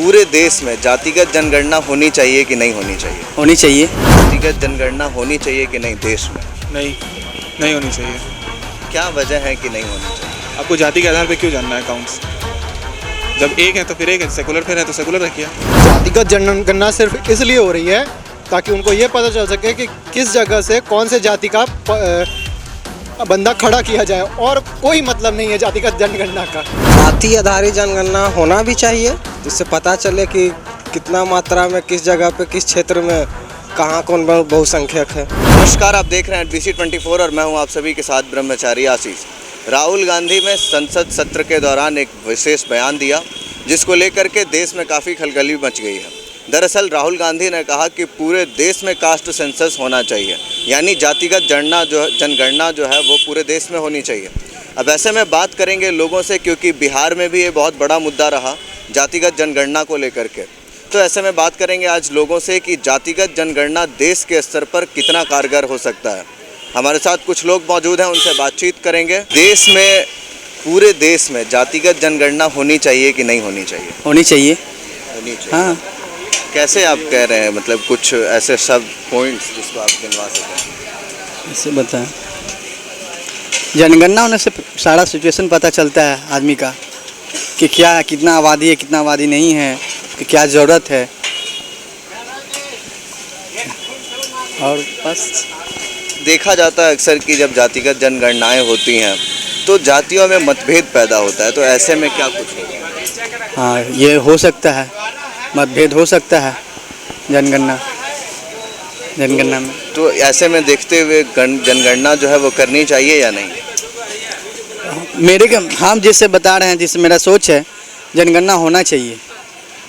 पूरे देश में जातिगत जनगणना होनी चाहिए कि नहीं होनी चाहिए? होनी चाहिए। जातिगत जनगणना होनी चाहिए कि नहीं देश में? नहीं, नहीं होनी चाहिए। क्या वजह है कि नहीं होनी चाहिए? आपको जाति के आधार पे क्यों जानना है अकाउंट्स? जब एक है तो फिर एक है, सेकुलर फिर है तो सेकुलर रखिए। जातिगत जनगणना सिर्फ इसलिए हो रही है ताकि उनको ये पता चल सके कि किस जगह से कौन से जाति का बंदा खड़ा किया जाए, और कोई मतलब नहीं है जातिगत जनगणना का। जाति आधारित जनगणना होना भी चाहिए, जिससे पता चले कि कितना मात्रा में किस जगह पे किस क्षेत्र में कहाँ कौन बहुसंख्यक है। नमस्कार, आप देख रहे हैं BC 24 और मैं हूं आप सभी के साथ ब्रह्मचारी आशीष। राहुल गांधी ने संसद सत्र के दौरान एक विशेष बयान दिया जिसको लेकर के देश में काफ़ी खलबली मच गई है। दरअसल राहुल गांधी ने कहा कि पूरे देश में कास्ट सेंसस होना चाहिए, यानी जातिगत जनगणना जो है वो पूरे देश में होनी चाहिए। अब ऐसे में बात करेंगे लोगों से, क्योंकि बिहार में भी ये बहुत बड़ा मुद्दा रहा जातिगत जनगणना को लेकर के। तो ऐसे में बात करेंगे आज लोगों से कि जातिगत जनगणना देश के स्तर पर कितना कारगर हो सकता है। हमारे साथ कुछ लोग मौजूद हैं, उनसे बातचीत करेंगे। देश में, पूरे देश में जातिगत जनगणना होनी चाहिए कि नहीं होनी चाहिए? होनी चाहिए। होनी चाहिए। हाँ। कैसे आप कह रहे हैं, मतलब कुछ ऐसे सब पॉइंट्स जिसको आप गिनवा सकें? इससे बताएं। जनगणना होने से सारा सिचुएशन पता चलता है आदमी का कि क्या है, कितना आबादी है, कितना आबादी नहीं है, कि क्या ज़रूरत है, और बस। देखा जाता है अक्सर कि जब जातिगत जनगणनाएं होती हैं तो जातियों में मतभेद पैदा होता है, तो ऐसे में क्या कुछ होगा? हाँ, ये हो सकता है, मतभेद हो सकता है जनगणना में। तो ऐसे में देखते हुए जनगणना जो है वो करनी चाहिए या नहीं? हम जिससे बता रहे हैं, जिससे मेरा सोच है, जनगणना होना चाहिए।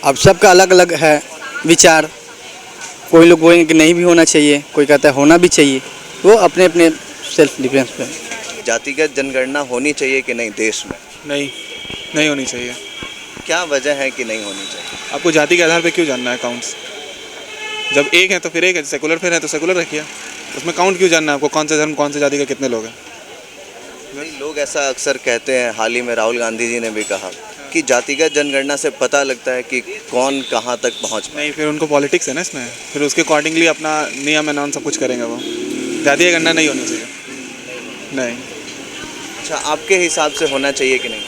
अब सबका अलग अलग है विचार, कोई लोग बोलेंगे कि नहीं भी होना चाहिए, कोई कहता है होना भी चाहिए, वो अपने अपने सेल्फ डिफेंस पे। जातिगत जनगणना होनी चाहिए कि नहीं देश में? नहीं, नहीं होनी चाहिए। क्या वजह है कि नहीं होनी चाहिए? आपको जाति के आधार पे क्यों जानना है अकाउंट्स? जब एक है तो फिर एक है, सेकुलर फिर है तो सेकुलर रखिए। उसमें काउंट क्यों जानना है आपको, कौन सा धर्म कौन सी जाति का कितने लोग हैं? नहीं, लोग ऐसा अक्सर कहते हैं, हाल ही में राहुल गांधी जी ने भी कहा कि जातिगत जनगणना से पता लगता है कि कौन कहाँ तक पहुँच पाए। नहीं, फिर उनको पॉलिटिक्स है ना इसमें, फिर उसके अकॉर्डिंगली अपना नियम एनाउन सब कुछ करेंगे वो। जातीय गणना नहीं होनी चाहिए। नहीं। अच्छा, आपके हिसाब से होना चाहिए कि नहीं?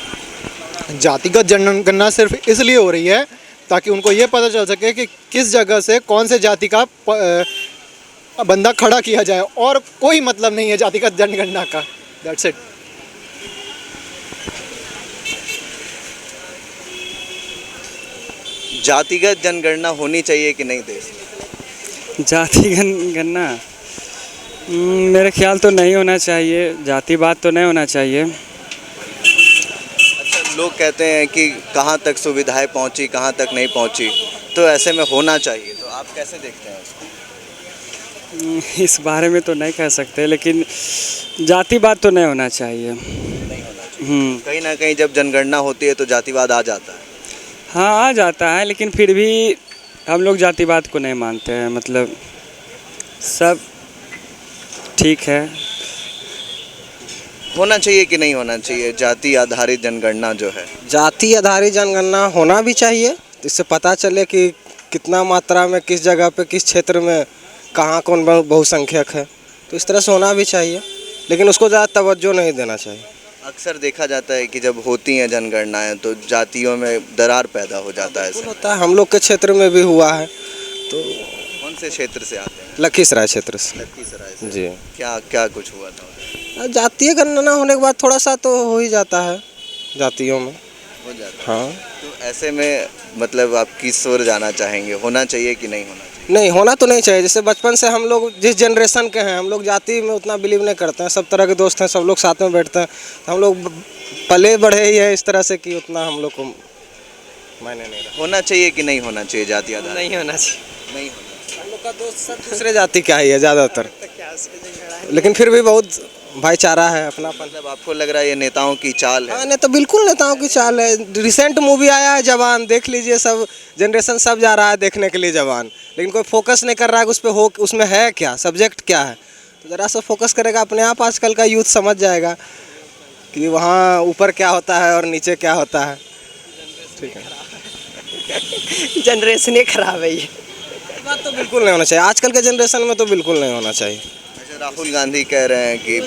जातिगत जनगणना सिर्फ इसलिए हो रही है ताकि उनको ये पता चल सके कि किस जगह से कौन से जाति का बंदा खड़ा किया जाए, और कोई मतलब नहीं है जातिगत जनगणना का। That's it. जातिगत जनगणना होनी चाहिए कि नहीं देश में? जाति गणना मेरे ख्याल तो नहीं होना चाहिए, जातिवाद तो नहीं होना चाहिए। अच्छा, लोग कहते हैं कि कहाँ तक सुविधाएं पहुँची, कहाँ तक नहीं पहुँची, तो ऐसे में होना चाहिए, तो आप कैसे देखते हैं उसको? इस बारे में तो नहीं कह सकते, लेकिन जातिवाद तो नहीं होना चाहिए। नहीं होना चाहिए। कहीं ना कहीं जब जनगणना होती है तो जातिवाद आ जाता है। हाँ, आ जाता है, लेकिन फिर भी हम लोग जातिवाद को नहीं मानते हैं। मतलब सब ठीक है। होना चाहिए कि नहीं होना चाहिए जाति आधारित जनगणना जो है? जाति आधारित जनगणना होना भी चाहिए, जिससे पता चले कि कितना मात्रा में किस जगह पे किस क्षेत्र में कहाँ कौन बहुसंख्यक है। तो इस तरह से होना भी चाहिए, लेकिन उसको ज़्यादा तवज्जो नहीं देना चाहिए। अक्सर देखा जाता है कि जब होती हैं जनगणनाएं तो जातियों में दरार पैदा हो जाता है। ऐसा होता है, हम लोग के क्षेत्र में भी हुआ है। तो कौन से क्षेत्र से आते हैं? लखीसराय क्षेत्र से। लखीसराय से। जी। क्या क्या कुछ हुआ था? जातीय गणना होने के बाद थोड़ा सा तो हो ही जाता है जातियों में। हो जाता है। हाँ। तो ऐसे में मतलब आप किस ओर जाना चाहेंगे, होना चाहिए कि नहीं होना चाहिए? नहीं, होना तो नहीं चाहिए। जैसे बचपन से हम लोग जिस जनरेशन के हैं, हम लोग जाति में उतना बिलीव नहीं करते हैं। सब तरह के दोस्त हैं, सब लोग साथ में बैठते हैं, तो हम लोग पले बढ़े ही है इस तरह से कि उतना हम लोग को मायने नहीं रहा। होना चाहिए कि नहीं होना चाहिए जाति आधार? नहीं होना चाहिए। नहीं होना। हम लोग का दोस्त सब दूसरे जाति का ही है ज़्यादातर, लेकिन फिर भी बहुत भाईचारा है, अपनापन। मतलब आपको लग रहा है ये नेताओं की चाल है? हाँ, नहीं तो बिल्कुल नेताओं की चाल है। रिसेंट मूवी आया है जवान, देख लीजिए, सब जनरेशन सब जा रहा है देखने के लिए जवान, लेकिन कोई फोकस नहीं कर रहा है उस पर हो उसमें है क्या, सब्जेक्ट क्या है। तो ज़रा सा फोकस करेगा अपने आप, आजकल का यूथ समझ जाएगा कि वहाँ ऊपर क्या होता है और नीचे क्या होता है। ठीक है। जनरेशन ही खराब है ये बात तो बिल्कुल नहीं होना चाहिए, आजकल के जनरेशन में तो बिल्कुल नहीं होना चाहिए। अच्छा, राहुल गांधी कह रहे हैं कि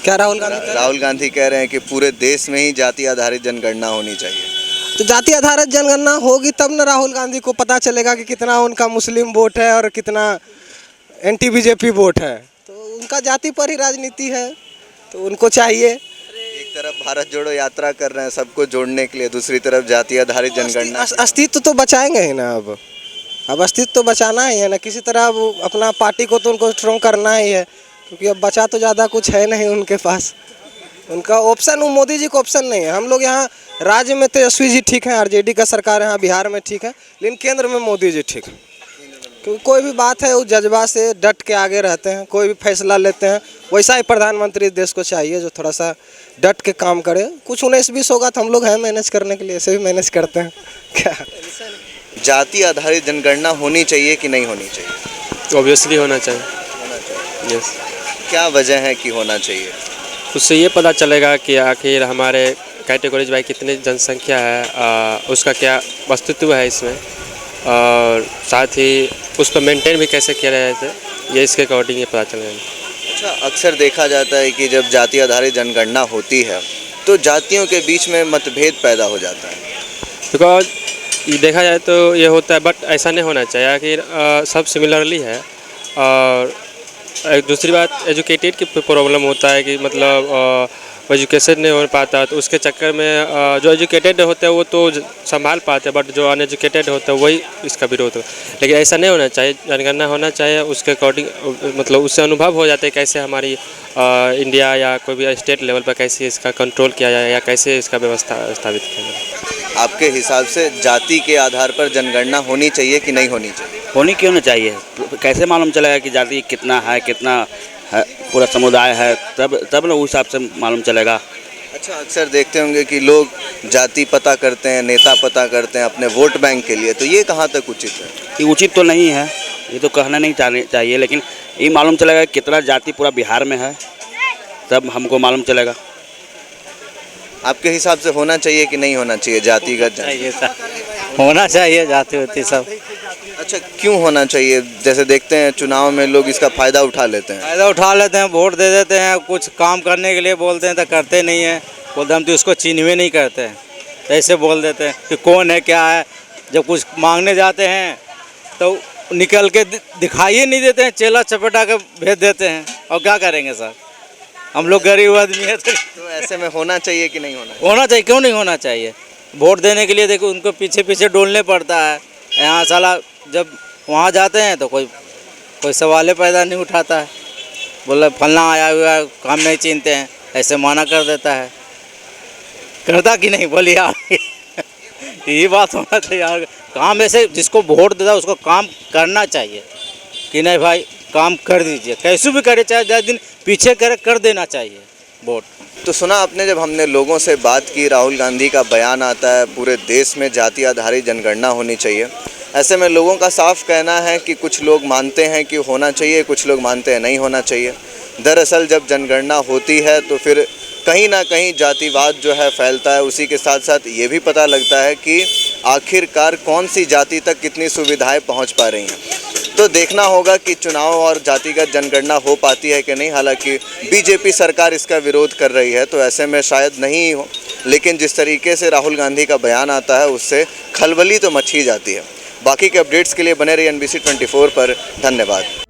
क्या राहुल गांधी राहुल गांधी कह रहे हैं कि पूरे देश में ही जाति आधारित जनगणना होनी चाहिए। तो जाति आधारित जनगणना होगी तब ना राहुल गांधी को पता चलेगा कि कितना उनका मुस्लिम वोट है और कितना एंटी बीजेपी वोट है। तो उनका जाति पर ही राजनीति है, तो उनको चाहिए। एक तरफ भारत जोड़ो यात्रा कर रहे हैं सबको जोड़ने के लिए, दूसरी तरफ जाति आधारित जनगणना। अस्तित्व तो बचाएंगे ही ना, अब अस्तित्व तो बचाना ही है ना, किसी तरह अब अपना पार्टी को तो उनको स्ट्रॉन्ग करना ही है, क्योंकि अब बचा तो ज़्यादा कुछ है नहीं उनके पास। उनका ऑप्शन, वो मोदी जी का ऑप्शन नहीं है। हम लोग यहाँ राज्य में तेजस्वी जी ठीक है, आरजेडी का सरकार यहाँ बिहार में ठीक है, लेकिन केंद्र में मोदी जी ठीक है। क्योंकि कोई भी बात है वो जज्बा से डट के आगे रहते हैं, कोई भी फैसला लेते हैं। वैसा ही प्रधानमंत्री देश को चाहिए जो थोड़ा सा डट के काम करे। कुछ 19-20 होगा तो हम लोग हैं मैनेज करने के लिए, ऐसे भी मैनेज करते हैं। क्या जाति आधारित जनगणना होनी चाहिए कि नहीं होनी चाहिए? ऑब्वियसली होना चाहिए। यस। क्या वजह है कि होना चाहिए? उससे ये पता चलेगा कि आखिर हमारे कैटेगरीज वाइज कितनी जनसंख्या है, उसका क्या अस्तित्व है इसमें, और साथ ही उस पर मेंटेन भी कैसे किया जाए, ये इसके अकॉर्डिंग ये पता चलेगा। अच्छा, अक्सर देखा जाता है कि जब जाति आधारित जनगणना होती है तो जातियों के बीच में मतभेद पैदा हो जाता है। बिकॉज ये देखा जाए तो ये होता है, बट ऐसा नहीं होना चाहिए। आखिर सब सिमिलरली है। और एक दूसरी बात, एजुकेटेड की प्रॉब्लम होता है कि मतलब एजुकेशन नहीं हो पाता, तो उसके चक्कर में जो एजुकेटेड होते हैं वो तो संभाल पाते हैं, बट जो अनएजुकेटेड होते हैं वही इसका विरोध हो। लेकिन ऐसा नहीं होना चाहिए, जनगणना होना चाहिए उसके अकॉर्डिंग, मतलब उससे अनुभव हो जाता है कैसे हमारी इंडिया या कोई भी स्टेट लेवल पर कैसे इसका कंट्रोल किया जाए या कैसे इसका व्यवस्था स्थापित किया जाए। आपके हिसाब से जाति के आधार पर जनगणना होनी चाहिए कि नहीं होनी चाहिए? होनी क्यों नहीं चाहिए? कैसे मालूम चलेगा कि जाति कितना है, पूरा समुदाय है, तब ना उस हिसाब से मालूम चलेगा। अच्छा, अक्सर देखते होंगे कि लोग जाति पता करते हैं, नेता पता करते हैं अपने वोट बैंक के लिए, तो ये कहाँ तक उचित है? ये उचित तो नहीं है, ये तो कहना नहीं चाहिए, लेकिन ये मालूम चलेगा कितना जाति पूरा बिहार में है, तब हमको मालूम चलेगा। आपके हिसाब से होना चाहिए कि नहीं होना चाहिए जातिगत होना चाहिए जाति होती सब। अच्छा, क्यों होना चाहिए? जैसे देखते हैं चुनाव में लोग इसका फ़ायदा उठा लेते हैं। फ़ायदा उठा लेते हैं, वोट दे देते हैं, कुछ काम करने के लिए बोलते हैं तो करते नहीं हैं, बोलते हम तो इसको चिन्हवे नहीं करते हैं, तो ऐसे बोल देते हैं कि कौन है क्या है। जब कुछ मांगने जाते हैं तो निकल के दिखाई नहीं देते हैं, चेला चपेटा के भेज देते हैं। और क्या करेंगे सर, हम लोग गरीब आदमी है। तो ऐसे में होना चाहिए कि नहीं होना? होना चाहिए, क्यों नहीं होना चाहिए? वोट देने के लिए देखो उनको पीछे पीछे डोलने पड़ता है। यहाँ साला जब वहाँ जाते हैं तो कोई सवाल पैदा नहीं उठाता है, बोला फलना आया हुआ है, काम नहीं चिनते हैं, ऐसे माना कर देता है। करता कि नहीं बोलिए आप? यही बात होना चाहिए यार। काम ऐसे जिसको वोट देता है उसको काम करना चाहिए कि नहीं भाई काम कर दीजिए, कैसे भी करे, चाहे 10 दिन पीछे करे, कर देना चाहिए वोट। तो सुना आपने, जब हमने लोगों से बात की, राहुल गांधी का बयान आता है पूरे देश में जाति आधारित जनगणना होनी चाहिए। ऐसे में लोगों का साफ कहना है कि कुछ लोग मानते हैं कि होना चाहिए, कुछ लोग मानते हैं नहीं होना चाहिए। दरअसल जब जनगणना होती है तो फिर कहीं ना कहीं जातिवाद जो है फैलता है, उसी के साथ साथ ये भी पता लगता है कि आखिरकार कौन सी जाति तक कितनी सुविधाएं पहुंच पा रही हैं। तो देखना होगा कि चुनाव और जातिगत जनगणना हो पाती है कि नहीं। हालांकि बीजेपी सरकार इसका विरोध कर रही है, तो ऐसे में शायद नहीं हो, लेकिन जिस तरीके से राहुल गांधी का बयान आता है उससे खलबली तो मच ही जाती है। बाकी के अपडेट्स के लिए बने रहिए NBC 24 पर। धन्यवाद।